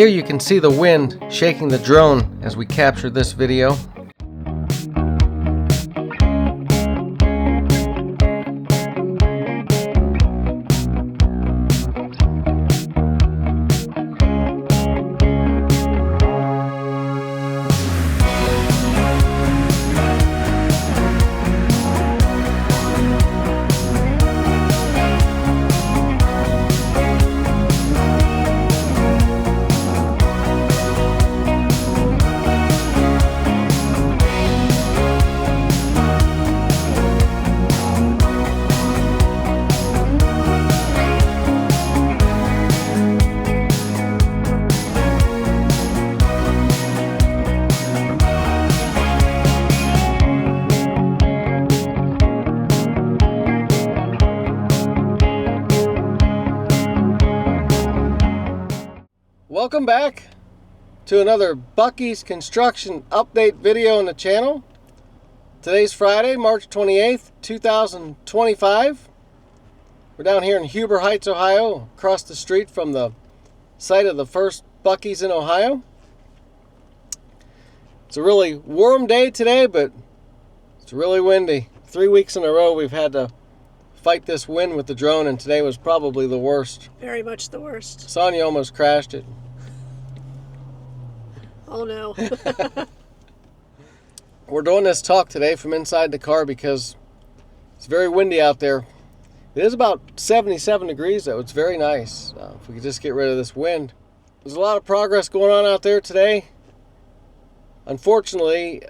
Here you can see the wind shaking the drone as we capture this video. Welcome back to another BUC-EE'S construction update video on the channel. Today's Friday, March 28th, 2025. We're down here in Huber Heights, Ohio, across the street from the site of the first BUC-EE'S in Ohio. It's a really warm day today, but it's really windy. 3 weeks in a row we've had to fight this wind with the drone, and today was probably the worst. Very much the worst. Sonia almost crashed it. Oh no. We're doing this talk today from inside the car because it's very windy out there. It is about 77 degrees though. It's very nice. If we could just get rid of this wind. There's a lot of progress going on out there today. Unfortunately,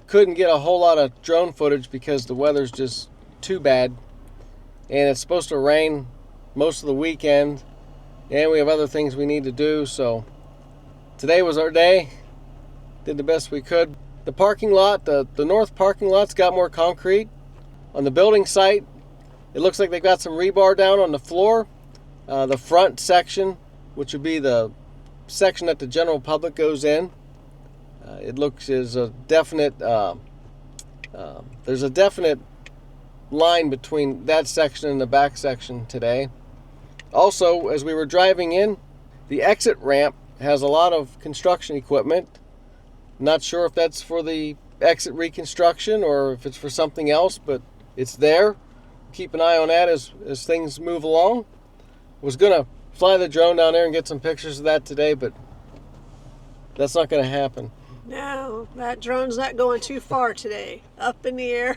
couldn't get a whole lot of drone footage because the weather's just too bad. And it's supposed to rain most of the weekend. And we have other things we need to do. So today was our day. Did the best we could. The parking lot, the north parking lot's got more concrete. On the building site, it looks like they've got some rebar down on the floor. The front section, which would be the section that the general public goes in, it looks is a definite. There's a definite line between that section and the back section today. Also, as we were driving in, the exit ramp has a lot of construction equipment. Not sure if that's for the exit reconstruction or if it's for something else, but it's there. Keep an eye on that as things move along. Was gonna fly the drone down there and get some pictures of that today, but that's not gonna happen. No, that drone's not going too far today. Up in the air.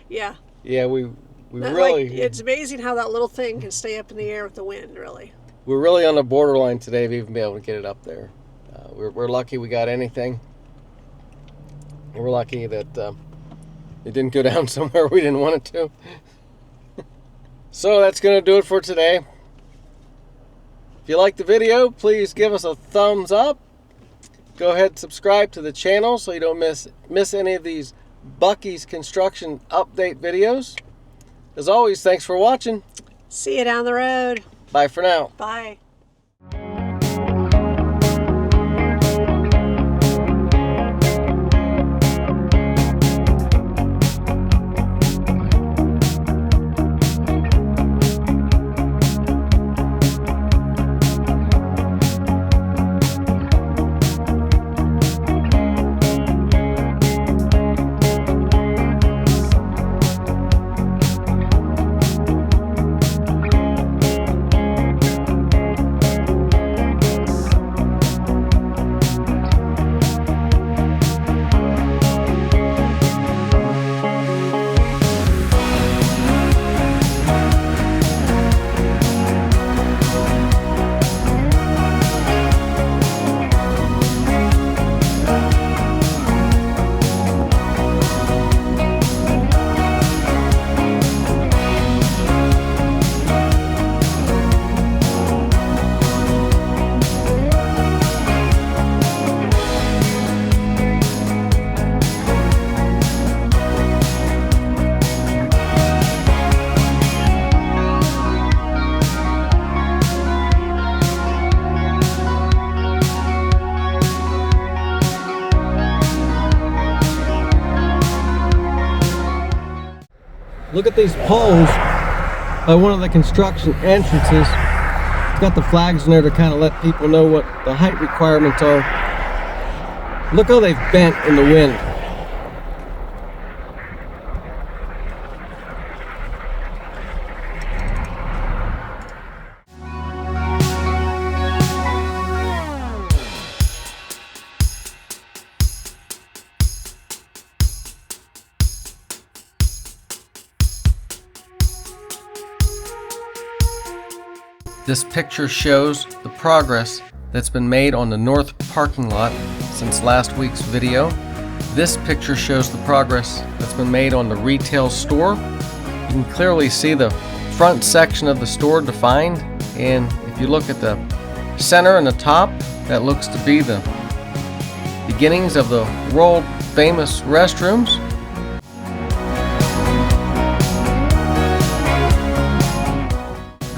Yeah. Yeah, we really... Like, it's amazing how that little thing can stay up in the air with the wind, really. We're really on the borderline today of even being able to get it up there. We're lucky we got anything. And we're lucky that it didn't go down somewhere we didn't want it to. So that's going to do it for today. If you like the video, please give us a thumbs up. Go ahead and subscribe to the channel so you don't miss any of these BUC-EE'S construction update videos. As always, thanks for watching. See you down the road. Bye for now. Bye. Look at these poles by one of the construction entrances. got the flags in there to kind of let people know what the height requirements are. Look how they've bent in the wind. This picture shows the progress that's been made on the north parking lot since last week's video. This picture shows the progress that's been made on the retail store. You can clearly see the front section of the store defined, and if you look at the center and the top, that looks to be the beginnings of the world famous restrooms.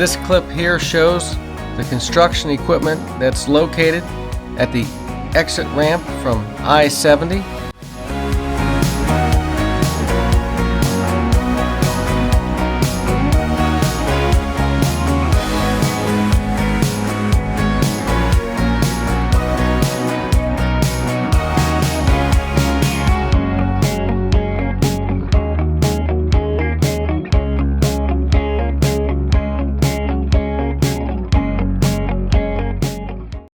This clip here shows the construction equipment that's located at the exit ramp from I-70.